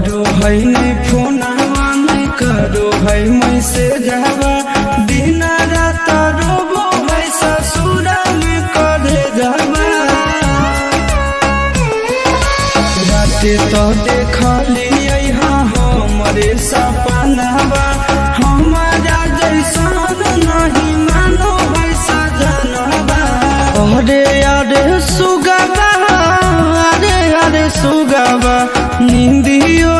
करो है नहीं फोनवा नहीं करो है मैसेजवा दिन रात रोबो है ससुर में करे जावा राते तो देखलिए हमरे सपनावा हमारा जैसन नहीं मानो है सजनवा। अरे अरे सुगवा अरे अरे सुगवा नींदियो